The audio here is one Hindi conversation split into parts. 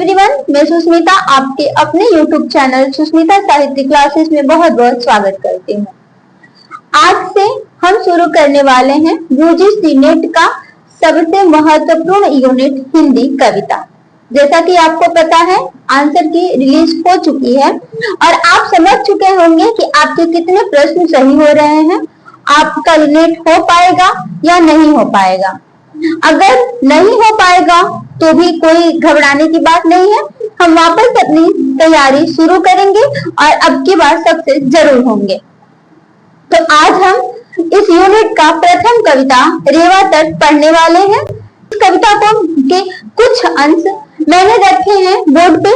एवरीवन, मैं सुष्मिता आपके अपने YouTube चैनल सुष्मिता साहित्य क्लासेस में बहुत बहुत स्वागत करती हूँ। आज से हम शुरू करने वाले हैं यूजीसी नेट का सबसे महत्वपूर्ण यूनिट हिंदी कविता। जैसा कि आपको पता है, आंसर की रिलीज हो चुकी है और आप समझ चुके होंगे कि आपके कितने प्रश्न सही हो रहे हैं, आपका यूनिट हो पाएगा या नहीं हो पाएगा। अगर नहीं हो पाएगा तो भी कोई घबराने की बात नहीं है, हम वापस अपनी तैयारी शुरू करेंगे और अब की बार सक्सेस जरूर होंगे। तो आज हम इस यूनिट का प्रथम कविता रेवा तट पढ़ने वाले हैं। इस कविता को के कुछ अंश मैंने रखे हैं बोर्ड पे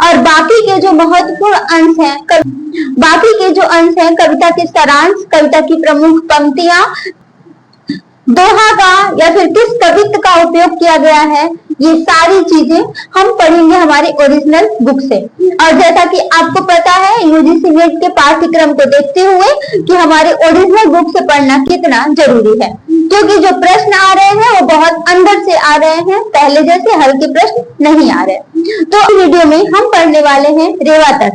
और बाकी के जो महत्वपूर्ण अंश हैं, कविता के सारांश, कविता की प्रमुख पंक्तियां, दोहा का या फिर किस कवित्व का उपयोग किया गया है, ये सारी चीजें हम पढ़ेंगे हमारे ओरिजिनल बुक से। और जैसा कि आपको पता है, यूजीसी नेट के पाठ्यक्रम को देखते हुए कि हमारे ओरिजिनल बुक से पढ़ना कितना जरूरी है, क्योंकि जो प्रश्न आ रहे हैं वो बहुत अंदर से आ रहे हैं, पहले जैसे हल्के प्रश्न नहीं आ रहे। तो इस वीडियो में हम पढ़ने वाले हैं रेवा तट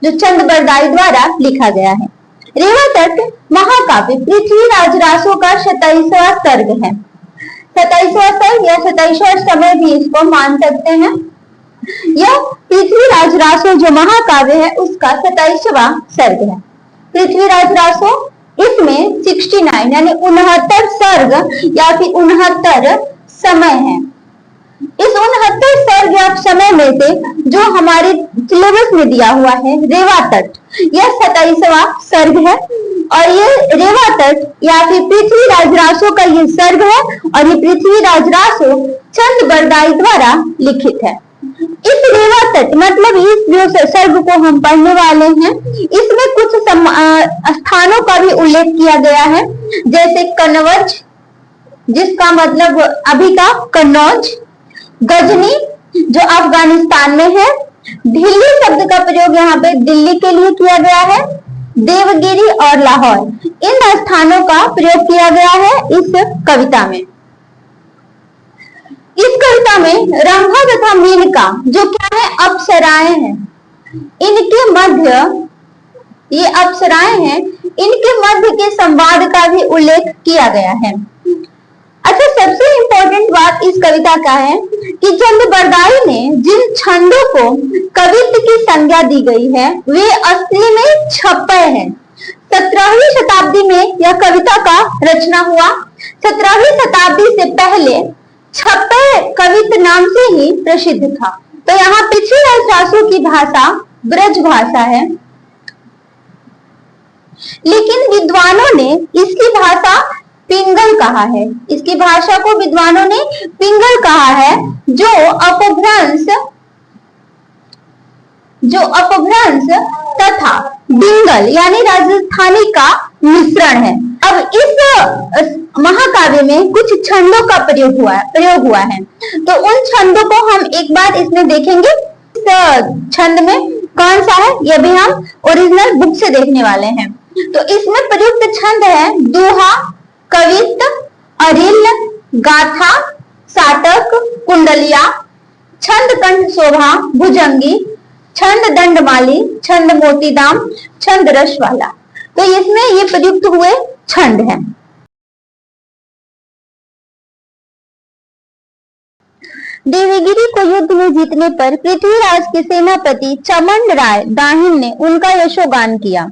जो चंद बरदाई द्वारा लिखा गया है। रेवा तट महाकाव्य पृथ्वीराज रासो का 27वां सर्ग है। 27वां सर्ग या 27वां समय भी इसको मान सकते हैं। यह पृथ्वीराज रासो जो महाकाव्य है उसका 27वां सर्ग है। पृथ्वीराज रासो इसमें 69 यानी 69 सर्ग या फिर 69 समय है। इस 69 सर्ग या समय में से जो हमारे सिलेबस में दिया हुआ है रेवा तट, यह 27वां सर्ग है और ये रेवा तट या फिर पृथ्वीराज रासो का ये सर्ग है और ये पृथ्वीराज रासो चंद बरदाई द्वारा लिखित है। इस रेवा तट मतलब इस जो सर्ग को हम पढ़ने वाले हैं, इसमें कुछ स्थानों का भी उल्लेख किया गया है, जैसे कनवज जिसका मतलब अभी का कन्नौज, गजनी जो अफगानिस्तान में है, दिल्ली शब्द का प्रयोग यहाँ पे दिल्ली के लिए किया गया है, देवगिरी और लाहौर, इन स्थानों का प्रयोग किया गया है इस कविता में। इस कविता में रंभा तथा मेनका जो क्या है, अप्सराएं हैं, इनके मध्य ये अप्सराएं हैं, इनके मध्य के संवाद का भी उल्लेख किया गया है। अच्छा, सबसे इंपॉर्टेंट बात इस कविता का है कि चंद बरदाई ने जिन छंदों को कवित्व की संज्ञा दी गई है वे असली में छपे हैं। 17वीं शताब्दी में यह कविता का रचना हुआ। 17वीं शताब्दी से पहले छपे कवित्व नाम से ही प्रसिद्ध था। तो यहाँ पृथ्वीराज रासो की भाषा ब्रज भाषा है, लेकिन विद्वानों ने इसकी भाषा पिंगल कहा है। इसकी भाषा को विद्वानों ने पिंगल कहा है, जो अपभ्रंश तथा डिंगल यानी राजस्थानी का मिश्रण है। अब इस महाकाव्य में कुछ छंदों का प्रयोग हुआ है, तो उन छंदों को हम एक बार इसमें देखेंगे। इस छंद में कौन सा है यह भी हम ओरिजिनल बुक से देखने वाले हैं। तो इसमें प्रयुक्त छंद है दोहा, कवित्त, अरिल, गाथा, साटक, कुंडलिया, छंद कंठ शोभा, भुजंगी, छंद दंडमाली, छंद मोतीदाम, छंद रसवाला। तो इसमें ये प्रयुक्त हुए छंद हैं। देवगिरी को युद्ध में जीतने पर पृथ्वीराज के सेनापति चमंड राय दाहिन ने उनका यशोगान किया।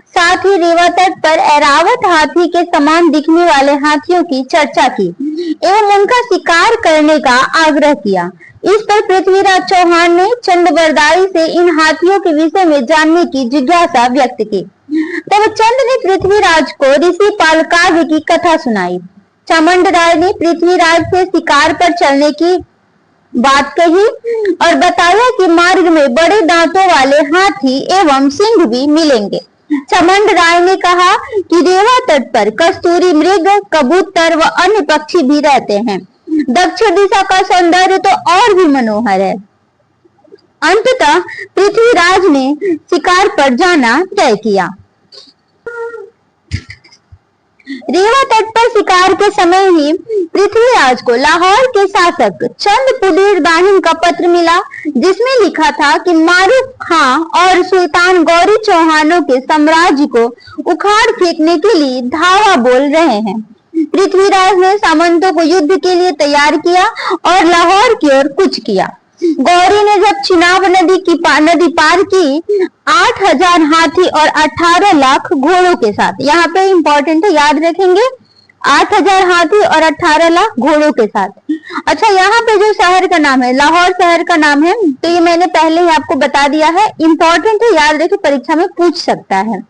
साथ ही रेवा तट पर ऐरावत हाथी के समान दिखने वाले हाथियों की चर्चा की एवं उनका शिकार करने का आग्रह किया। इस पर पृथ्वीराज चौहान ने चंद बरदाई से इन हाथियों के विषय में जानने की जिज्ञासा व्यक्त की। तब चंद ने पृथ्वीराज को ऋषि पालकाव्य की कथा सुनाई। चमंड राय ने पृथ्वीराज से शिकार पर चलने की बात कही और बताया कि मार्ग में बड़े दांतों वाले हाथी एवं सिंह भी मिलेंगे। चमंड राय ने कहा कि रेवा तट पर कस्तूरी मृग, कबूतर व अन्य पक्षी भी रहते हैं। दक्षिण दिशा का सौंदर्य तो और भी मनोहर है। अंततः पृथ्वीराज ने शिकार पर जाना तय किया। रेवा तट पर शिकार के समय ही पृथ्वीराज को लाहौर के शासक चंद पुडीर दाहिन का पत्र मिला, जिसमें लिखा था कि मारूफ खां और सुल्तान गौरी चौहानों के साम्राज्य को उखाड़ फेंकने के लिए धावा बोल रहे हैं। पृथ्वीराज ने सामंतों को युद्ध के लिए तैयार किया और लाहौर की ओर कूच किया। गौरी ने जब चिनाब नदी पार की 8,000 हाथी और 18 लाख घोड़ों के साथ, यहाँ पे इंपॉर्टेंट है, याद रखेंगे, 8,000 हाथी और 18 लाख घोड़ों के साथ। अच्छा, यहाँ पे जो शहर का नाम है, लाहौर शहर का नाम है, तो ये मैंने पहले ही आपको बता दिया है, इंपॉर्टेंट है, याद रखें, परीक्षा में पूछ सकता है।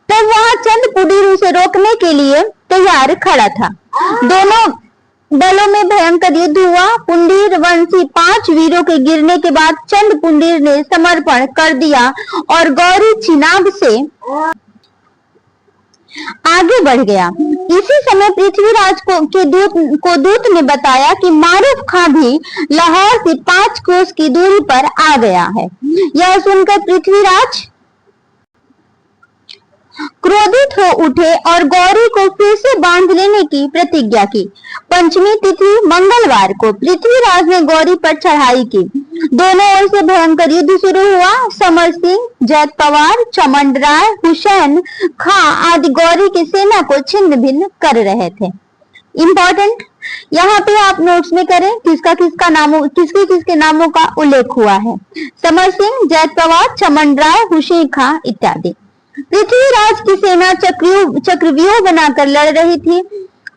तब वहां चंद पुडीर उसे रोकने के लिए तैयार खड़ा था। दोनों दलों में भयंकर युद्ध हुआ। पुंडीर वंशी 5 वीरों के गिरने के बाद चंद पुंडीर ने समर्पण कर दिया और गौरी चिनाब से आगे बढ़ गया। इसी समय पृथ्वीराज को दूत ने बताया कि मारूफ खां भी लाहौर से 5 कोस की दूरी पर आ गया है। यह सुनकर पृथ्वीराज क्रोधित हो उठे और गौरी को फिर से बांध लेने की प्रतिज्ञा की। पंचमी तिथि मंगलवार को पृथ्वीराज ने गौरी पर चढ़ाई की। दोनों ओर से भयंकर युद्ध शुरू हुआ। समर सिंह, जैत पवार, चमन राय, हुसैन खां आदि गौरी की सेना को छिन्न भिन्न कर रहे थे। इंपॉर्टेंट, यहाँ पे आप नोट्स में करें किसके नामों का उल्लेख हुआ है। समर सिंह, जैत पवार, चमन राय, हुसैन खां इत्यादि। पृथ्वीराज की सेना चक्रव्यूह बनाकर लड़ रही थी।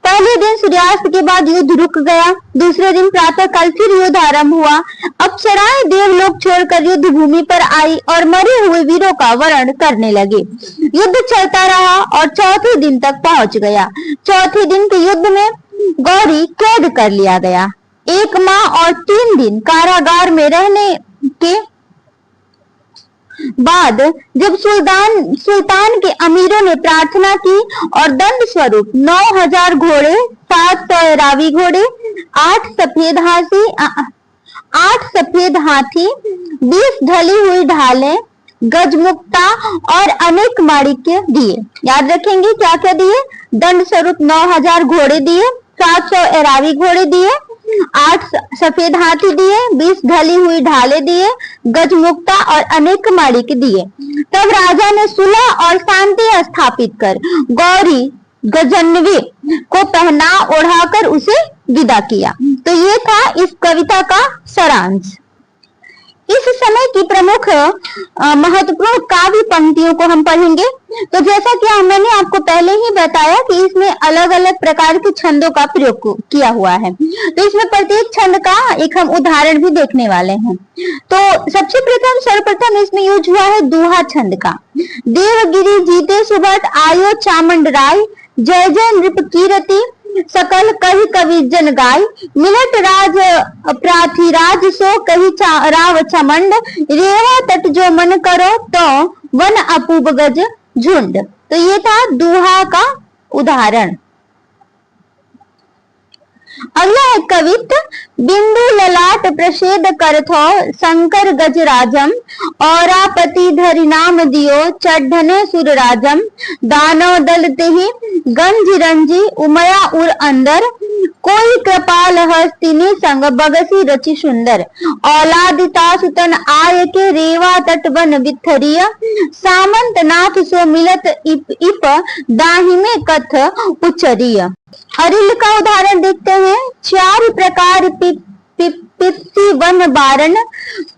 पहले दिन सूर्यास्त के बाद युद्ध रुक गया। दूसरे दिन प्रातः काल फिर युद्ध आरंभ हुआ। अप्सराएं देवलोक छोड़कर युद्ध भूमि पर आई और मरे हुए वीरों का वर्ण करने लगे। युद्ध चलता रहा और चौथे दिन तक पहुंच गया। चौथे दिन के युद्ध में गौरी कैद कर लिया गया। 1 माह और 3 दिन कारागार में रहने के बाद जब सुल्तान के अमीरों ने प्रार्थना की और दंड स्वरूप 9,000 घोड़े, 700 एरावी घोड़े, 8 सफेद हाथी, 20 ढली हुई ढालें, गजमुक्ता और अनेक माणिक्य दिए। याद रखेंगे क्या क्या दिए? दंड स्वरूप 9,000 घोड़े दिए, 700 एरावी घोड़े दिए, 8 सफेद हाथी दिए, 20 ढली हुई ढाले दिए, गजमुक्ता और अनेक माणिक्य दिए। तब राजा ने सुलह और शांति स्थापित कर गौरी गजन्वी को पहना ओढ़ाकर उसे विदा किया। तो ये था इस कविता का सारांश। इस समय की प्रमुख महत्वपूर्ण काव्य पंक्तियों को हम पढ़ेंगे। तो जैसा कि मैंने आपको पहले ही बताया कि इसमें अलग अलग प्रकार के छंदों का प्रयोग किया हुआ है। तो इसमें प्रत्येक छंद का एक हम उदाहरण भी देखने वाले हैं। तो सर्वप्रथम इसमें यूज हुआ है दोहा छंद का। देवगिरी जीते सुबट आयो चामुंड राय, जय जय नृप कीरति सकल कही कवि जन गाय, मिलट राज प्राथिराज सो कही राव चमंड, रेवा तट जो मन करो तो वन अपूब गज झुंड। तो ये था दोहा का उदाहरण। अगला है कवित। बिंदु ललाट प्रसेद करथो शंकर गजराजम, औरापति धरि नाम दियो चढ़ने सुरराजम, दानव दल तेहि गंज रंजी उमया उर अंदर, कोई कृपाल हस्तिनी संग बगसी रचि सुंदर, औलादिता सुतन आय के रेवा तट वन बिथरिया, सामंत नाथ सो मिलत इप दाहि में कथ उचरिय। अरिल का उदाहरण देखते हैं। 4 प्रकार पिप्ति वन बारण,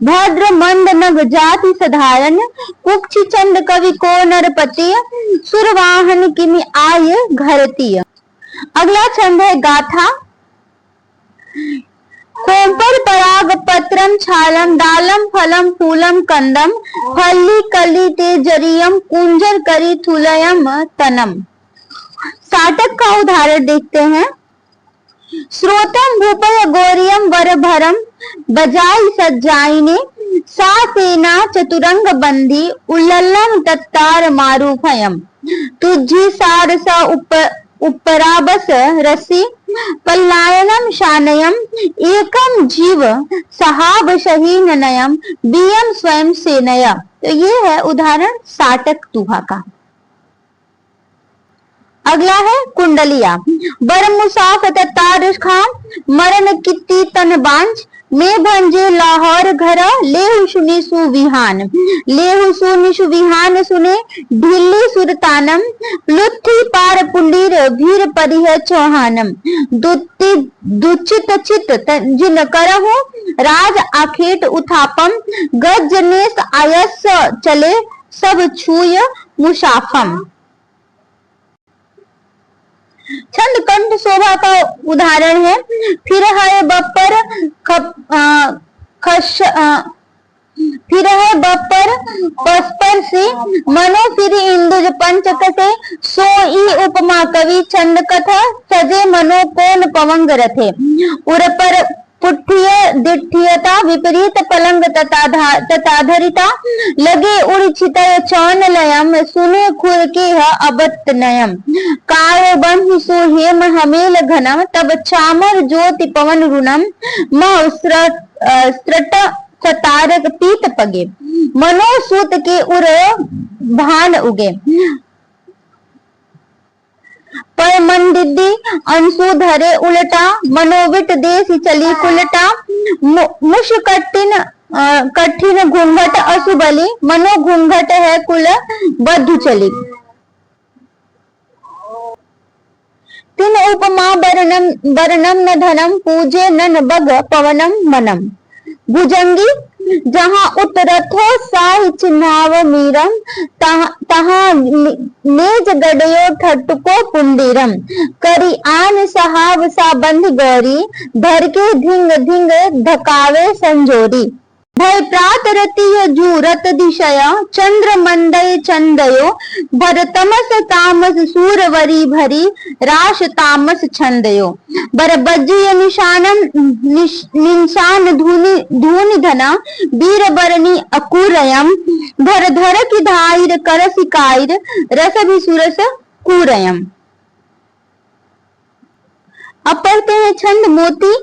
भद्र मंद नग जाति साधारण, कुक्षि चंद कवि को नरपति, सुरवाहन किमि आय घरती। अगला छंद है गाथा। कोंपर पराग पत्रम छालम, डालम फलम फूलम कंदम, फल्ली कली ते जरियम, कुंजर करी थुलयम तनम। साटक का उदाहरण देखते हैं। श्रोतम भूपय गौरियम वर भरम, बजाई सज्जाइने, सा सेना चतुरंग बंदी, उल्लम तत्तार मारूफयम, तुझी सारसा उपराबस रसी, पल्लायनम शानयम, एकम जीव सहाब शहीन नयम, बियम स्वयं सेनया। तो ये है उदाहरण साटक दोहा का। अगला है कुंडलिया। बर मुसाफ तार खां मरण किति तन बांझ में भंजे लाहौर घरा लेहु सुनी सुविहान। लेहु सुनी सुविहान सुने ढिल्ली सुरतानम लुत्थी पार पुंडीर भीर परिह चौहानम। दुत्ति दुचित चित जिन करहु राज आखेट उथापम गजनेस आयस चले सब छूय मुसाफम। छंद कंठ शोभा का उदाहरण है। फिर है बपर फिर है बपर पस्पर से मनो फिर इंदुज पंचक से सोई उपमा कवि छंद कथा सजे मनो कौन पवंग रथे। उर पर पुठ्य दिठ्यता विपरीत पलंग तथाधरिता लगे उड़ित चौन लयम सुने खुर के अबत नयम। काय बंध सो हेम हमेल घनम तब चामर ज्योति पवन रुणम मह स्रट सतारक पीत पगे मनोसूत के उर भान उगे। पर मंदिदी अंशु धरे उलटा मनोविट देश चली कुलटा। मुश कठिन घूंघट असुबली मनो घूंघट है कुल बद्धु चली। तीन उपमा बरनम न धनम पूजे नन बग पवनम मनम। भुजंगी जहाँ उतरथो साहि चिन्हाव मीरम तहाँ नेज गडयो ठटको पुंडीरम। करी आन सहाव सा बंध गौरी धर के धिंग धिंग धकावे संजोरी। भय प्रात रतिय जूरत दिशया चंद्र मंडय चंदयो भर तमस तामस सूरवरी भरी राश तामस छंदयो। बर बज्य निशानम निशान धूनि धना वीर बरनी अकुरयम धर धर की धाइर करसिकाइर रस भिसुरस कुरयम। अब पढ़ते हैं छंद मोती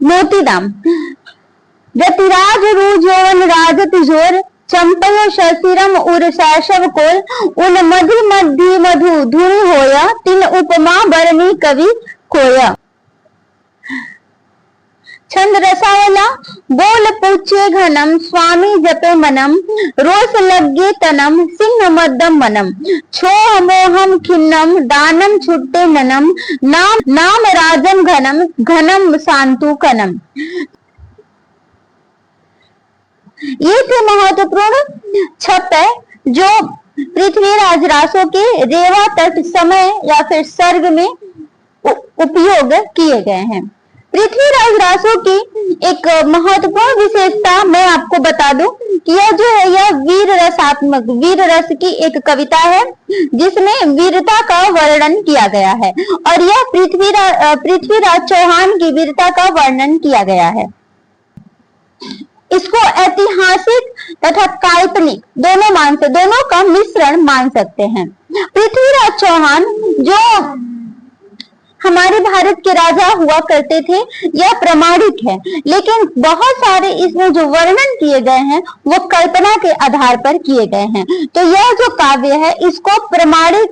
मोतीदाम। रतिराज रूज यौवन राजत जोर चंपय शशिरम उर शैशव कोल उन मधु मध्य मधु धुनि होया तिन उपमा बरनी कवि कोया। छंद रसावला। बोल पूछे घनम स्वामी जपे मनम रोस लगे तनम सिंह मद्दम मनम। छो मोहम खिन्नम दानम छुट्टे ननम नाम राजम घनम घनम शांतु कनम। ये थे महत्वपूर्ण छपे जो पृथ्वीराज रासो के रेवा तट समय या फिर सर्ग में उपयोग किए गए हैं। पृथ्वीराज रासो की एक महत्वपूर्ण विशेषता मैं आपको बता दूं कि यह जो है यह वीर रसात्मक वीर रस की एक कविता है जिसमें वीरता का वर्णन किया गया है और यह पृथ्वीराज चौहान की वीरता का वर्णन किया गया है। इसको ऐतिहासिक तथा काल्पनिक दोनों का मिश्रण मान सकते हैं। पृथ्वीराज चौहान जो हमारे भारत के राजा हुआ करते थे यह प्रमाणिक है, लेकिन बहुत सारे इसमें जो वर्णन किए गए हैं वो कल्पना के आधार पर किए गए हैं। तो यह जो काव्य है इसको प्रमाणिक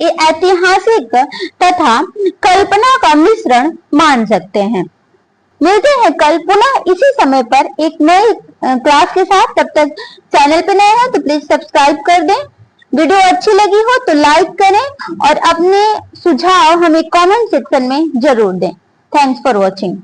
ऐतिहासिक तथा कल्पना का मिश्रण मान सकते हैं। मिलते हैं कल पुनः इसी समय पर एक नए क्लास के साथ। तब तक चैनल पे नए हैं तो प्लीज सब्सक्राइब कर दें। वीडियो अच्छी लगी हो तो लाइक करें और अपने सुझाव हमें कमेंट सेक्शन में जरूर दें। Thanks for watching.